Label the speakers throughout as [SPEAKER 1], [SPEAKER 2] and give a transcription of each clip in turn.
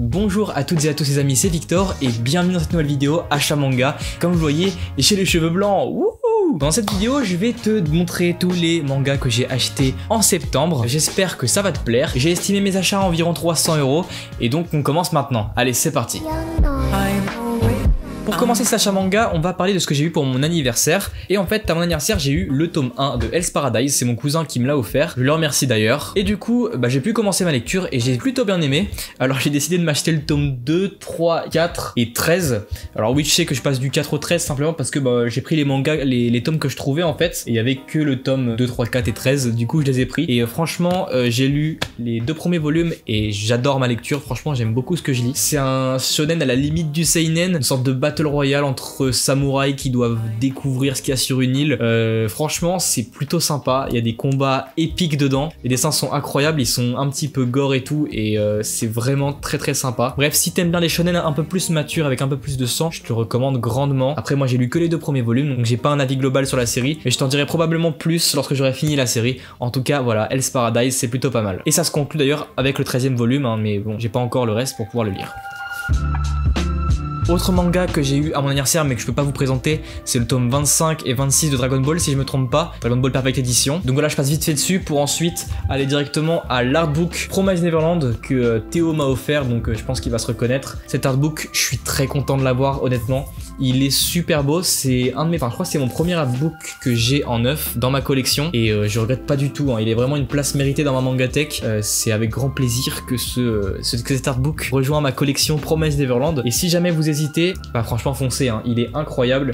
[SPEAKER 1] Bonjour à toutes et à tous les amis, c'est Victor et bienvenue dans cette nouvelle vidéo achat manga. Comme vous voyez, j'ai les cheveux blancs. Wouhou! Dans cette vidéo, je vais te montrer tous les mangas que j'ai achetés en septembre. J'espère que ça va te plaire. J'ai estimé mes achats à environ 300 € et donc on commence maintenant. Allez, c'est parti. Pour commencer cet achat manga, on va parler de ce que j'ai eu pour mon anniversaire. Et en fait, à mon anniversaire, j'ai eu le tome 1 de Hell's Paradise. C'est mon cousin qui me l'a offert. Je le remercie d'ailleurs. Et du coup, j'ai pu commencer ma lecture et j'ai plutôt bien aimé. Alors j'ai décidé de m'acheter le tome 2, 3, 4 et 13. Alors oui, je sais que je passe du 4 au 13 simplement parce que j'ai pris les mangas, les tomes que je trouvais en fait. Et il y avait que le tome 2, 3, 4 et 13. Du coup, je les ai pris. Et franchement, j'ai lu les 2 premiers volumes et j'adore ma lecture. Franchement, j'aime beaucoup ce que je lis. C'est un shonen à la limite du seinen, une sorte de battle royale entre samouraïs qui doivent découvrir ce qu'il y a sur une île. Franchement, c'est plutôt sympa. Il y a des combats épiques dedans. Les dessins sont incroyables, ils sont un petit peu gore et tout, et c'est vraiment très sympa. Bref, si t'aimes bien les shonen un peu plus matures avec un peu plus de sang, je te recommande grandement. Après, moi j'ai lu que les 2 premiers volumes, donc j'ai pas un avis global sur la série, mais je t'en dirai probablement plus lorsque j'aurai fini la série. En tout cas, voilà, Hell's Paradise, c'est plutôt pas mal. Et ça se conclut d'ailleurs avec le 13e volume, hein, mais bon, j'ai pas encore le reste pour pouvoir le lire. Autre manga que j'ai eu à mon anniversaire mais que je peux pas vous présenter, c'est le tome 25 et 26 de Dragon Ball si je me trompe pas, Dragon Ball Perfect Edition. Donc voilà, je passe vite fait dessus pour ensuite aller directement à l'artbook Promise Neverland que Théo m'a offert, donc je pense qu'il va se reconnaître. Cet artbook, je suis très content de l'avoir honnêtement. Il est super beau, c'est un de mes, je crois que c'est mon premier artbook que j'ai en neuf dans ma collection et je regrette pas du tout, hein. Il est vraiment une place méritée dans ma mangatech. C'est avec grand plaisir que cet artbook rejoint ma collection Promise Neverland. Et si jamais vous hésitez, franchement foncez, hein. Il est incroyable,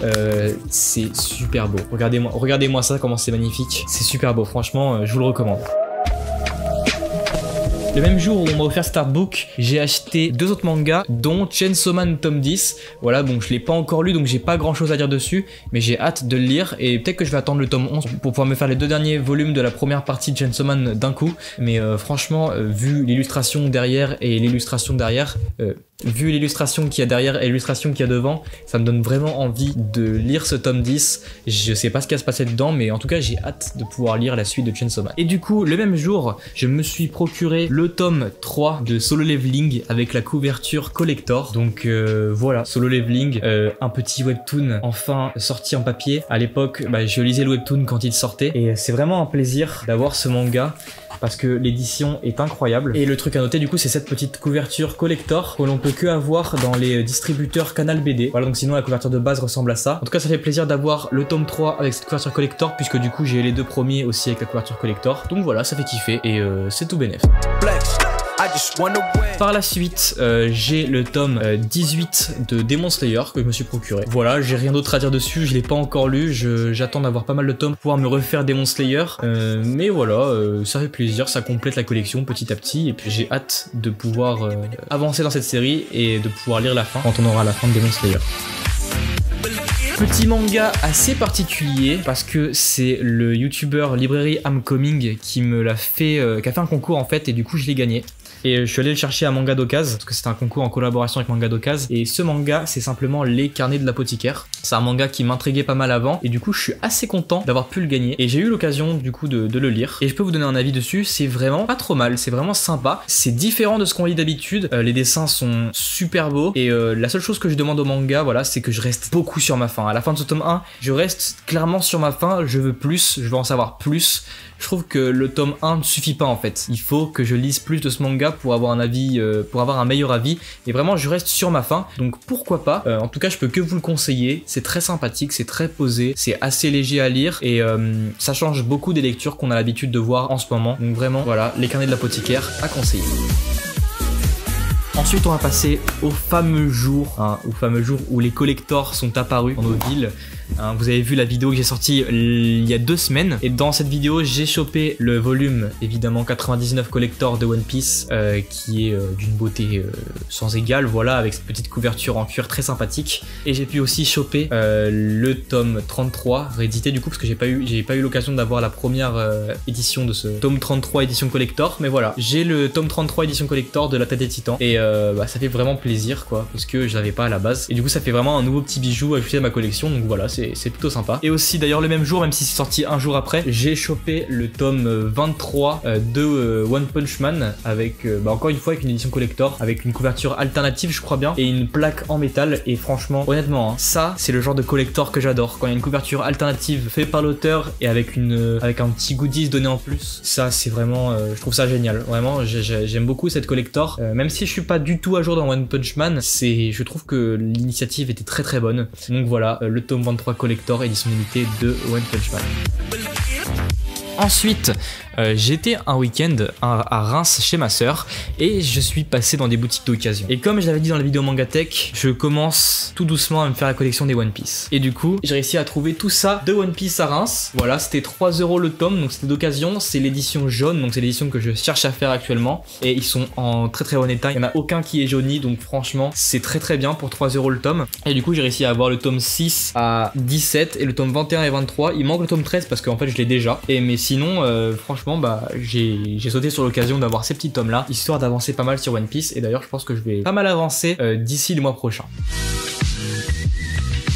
[SPEAKER 1] c'est super beau. Regardez-moi ça, comment c'est magnifique. C'est super beau, franchement, je vous le recommande. Le même jour où on m'a offert cet artbook, j'ai acheté 2 autres mangas, dont Chainsaw Man tome 10. Voilà, bon, je l'ai pas encore lu, donc j'ai pas grand chose à dire dessus, mais j'ai hâte de le lire, et peut-être que je vais attendre le tome 11 pour pouvoir me faire les 2 derniers volumes de la première partie de Chainsaw Man d'un coup. Mais franchement, vu l'illustration derrière et l'illustration derrière, vu l'illustration qu'il y a derrière et l'illustration qu'il y a devant, ça me donne vraiment envie de lire ce tome 10. Je sais pas ce qui va se passer dedans, mais en tout cas, j'ai hâte de pouvoir lire la suite de Chainsaw Man. Et du coup, le même jour, je me suis procuré le tome 3 de Solo Leveling avec la couverture collector. Donc voilà, Solo Leveling, un petit webtoon enfin sorti en papier. À l'époque, je lisais le webtoon quand il sortait et c'est vraiment un plaisir d'avoir ce manga parce que l'édition est incroyable. Et le truc à noter du coup, c'est cette petite couverture collector que l'on peut que avoir dans les distributeurs Canal BD. Voilà, donc sinon la couverture de base ressemble à ça. En tout cas, ça fait plaisir d'avoir le tome 3 avec cette couverture collector puisque du coup j'ai les 2 premiers aussi avec la couverture collector. Donc voilà, ça fait kiffer et c'est tout bénef. Par la suite, j'ai le tome 18 de Demon Slayer que je me suis procuré. Voilà, j'ai rien d'autre à dire dessus, je l'ai pas encore lu, j'attends d'avoir pas mal de tomes pour pouvoir me refaire Demon Slayer. Mais voilà, ça fait plaisir, ça complète la collection petit à petit, et puis j'ai hâte de pouvoir avancer dans cette série et de pouvoir lire la fin quand on aura la fin de Demon Slayer. Petit manga assez particulier parce que c'est le youtubeur Librairie I'm Coming qui me l'a fait, qui a fait un concours en fait et du coup je l'ai gagné. Et je suis allé le chercher à Manga d'Occasion parce que c'était un concours en collaboration avec Manga d'Occasion. Et ce manga, c'est simplement Les Carnets de l'Apothicaire. C'est un manga qui m'intriguait pas mal avant. Et du coup, je suis assez content d'avoir pu le gagner. Et j'ai eu l'occasion du coup de le lire. Et je peux vous donner un avis dessus. C'est vraiment pas trop mal. C'est vraiment sympa. C'est différent de ce qu'on lit d'habitude. Les dessins sont super beaux. Et la seule chose que je demande au manga, voilà, c'est que je reste beaucoup sur ma faim. À la fin de ce tome 1, je reste clairement sur ma faim. Je veux plus. Je veux en savoir plus. Je trouve que le tome 1 ne suffit pas en fait. Il faut que je lise plus de ce manga pour avoir un avis, pour avoir un meilleur avis. Et vraiment, je reste sur ma faim. Donc pourquoi pas. En tout cas, je peux que vous le conseiller. C'est très sympathique, c'est très posé, c'est assez léger à lire et ça change beaucoup des lectures qu'on a l'habitude de voir en ce moment. Donc vraiment, voilà, Les Carnets de l'Apothicaire à conseiller. Ensuite, on va passer au fameux jour, où les collectors sont apparus dans nos villes. Vous avez vu la vidéo que j'ai sortie il y a 2 semaines. Et dans cette vidéo, j'ai chopé le volume, évidemment, 99 collector de One Piece, qui est d'une beauté sans égale, voilà, avec cette petite couverture en cuir très sympathique. Et j'ai pu aussi choper le tome 33, réédité du coup, parce que j'ai pas eu l'occasion d'avoir la première édition de ce tome 33 édition collector. Mais voilà, j'ai le tome 33 édition collector de La Tête des Titans. Et ça fait vraiment plaisir, quoi, parce que je l'avais pas à la base. Et du coup, ça fait vraiment un nouveau petit bijou ajouté à ma collection. Donc voilà, c'est plutôt sympa. Et aussi d'ailleurs le même jour, même si c'est sorti un jour après, j'ai chopé le tome 23 de One Punch Man avec encore une fois avec une édition collector, avec une couverture alternative je crois bien, et une plaque en métal. Et franchement, honnêtement, hein, ça c'est le genre de collector que j'adore. Quand il y a une couverture alternative faite par l'auteur et avec un petit goodies donné en plus, ça c'est vraiment, je trouve ça génial. Vraiment, j'aime beaucoup cette collector. Même si je suis pas du tout à jour dans One Punch Man, je trouve que l'initiative était très très bonne. Donc voilà, le tome 23 collector édition limitée de One Punch Man. Ensuite, j'étais un week-end à Reims chez ma sœur et je suis passé dans des boutiques d'occasion. Et comme je l'avais dit dans la vidéo Mangatech, je commence tout doucement à me faire la collection des One Piece. Et du coup, j'ai réussi à trouver tout ça de One Piece à Reims. Voilà, c'était 3 € le tome, donc c'était d'occasion. C'est l'édition jaune, donc c'est l'édition que je cherche à faire actuellement. Et ils sont en très très bon état. Il n'y en a aucun qui est jauni, donc franchement, c'est très très bien pour 3 € le tome. Et du coup, j'ai réussi à avoir le tome 6 à 17 et le tome 21 et 23. Il manque le tome 13 parce qu'en fait, je l'ai déjà. Mais sinon, franchement, bah, j'ai sauté sur l'occasion d'avoir ces petits tomes là, histoire d'avancer pas mal sur One Piece. Et d'ailleurs, je pense que je vais pas mal avancer d'ici le mois prochain.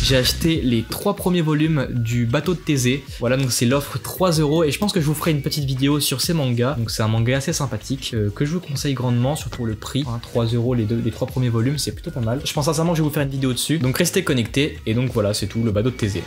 [SPEAKER 1] J'ai acheté les 3 premiers volumes du bateau de Thésée. Voilà, donc c'est l'offre 3 € et je pense que je vous ferai une petite vidéo sur ces mangas. Donc c'est un manga assez sympathique que je vous conseille grandement, surtout le prix. Hein, 3 € les 3 premiers volumes, c'est plutôt pas mal. Je pense sincèrement que je vais vous faire une vidéo dessus. Donc restez connectés. Et donc voilà, c'est tout, le bateau de Thésée.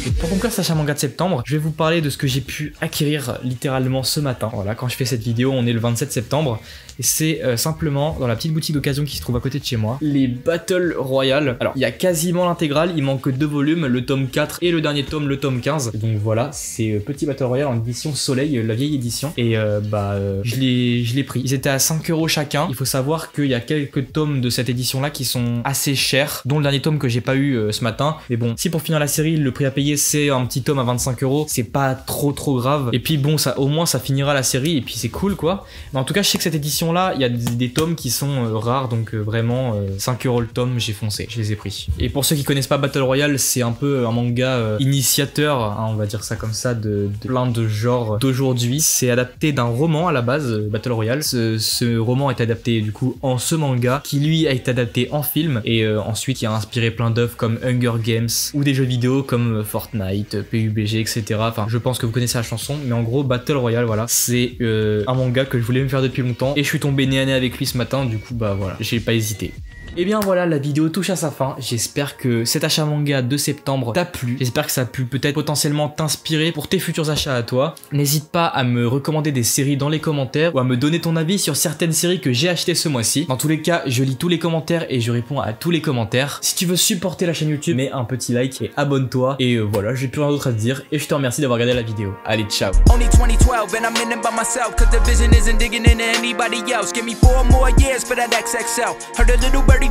[SPEAKER 1] Et pour conclure cet achat manga de septembre, je vais vous parler de ce que j'ai pu acquérir littéralement ce matin. Voilà, quand je fais cette vidéo, on est le 27 septembre. Et c'est simplement dans la petite boutique d'occasion qui se trouve à côté de chez moi, les Battle Royale. Alors, il y a quasiment l'intégrale, il manque que 2 volumes, le tome 4 et le dernier tome, le tome 15. Et donc voilà, c'est petit Battle Royale en édition Soleil, la vieille édition. Et je l'ai pris. Ils étaient à 5 € chacun. Il faut savoir qu'il y a quelques tomes de cette édition-là qui sont assez chers, dont le dernier tome que j'ai pas eu ce matin. Mais bon, si pour finir la série, le prix à payer c'est un petit tome à 25 €, c'est pas trop grave. Et puis bon, ça au moins ça finira la série et puis c'est cool quoi. Mais en tout cas, je sais que cette édition là, il y a des tomes qui sont rares, donc vraiment 5 € le tome, j'ai foncé, je les ai pris. Et pour ceux qui connaissent pas Battle Royale, c'est un peu un manga initiateur, hein, on va dire ça comme ça, de plein de genres d'aujourd'hui. C'est adapté d'un roman à la base, Battle Royale. Ce roman est adapté du coup en ce manga, qui lui a été adapté en film, et ensuite il a inspiré plein d'œuvres comme Hunger Games, ou des jeux vidéo comme Fortnite, PUBG, etc. Enfin, je pense que vous connaissez la chanson, mais en gros, Battle Royale, voilà, c'est un manga que je voulais me faire depuis longtemps, et je suis tombé nez à nez avec lui ce matin, du coup bah voilà, j'ai pas hésité. Et bien voilà, la vidéo touche à sa fin. J'espère que cet achat manga de septembre t'a plu. J'espère que ça a pu peut-être potentiellement t'inspirer pour tes futurs achats à toi. N'hésite pas à me recommander des séries dans les commentaires ou à me donner ton avis sur certaines séries que j'ai achetées ce mois-ci. Dans tous les cas, je lis tous les commentaires et je réponds à tous les commentaires. Si tu veux supporter la chaîne YouTube, mets un petit like et abonne-toi. Et voilà, j'ai plus rien d'autre à te dire et je te remercie d'avoir regardé la vidéo. Allez, ciao.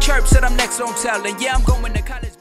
[SPEAKER 2] Chirp said I'm next on tell, and yeah, I'm going to college.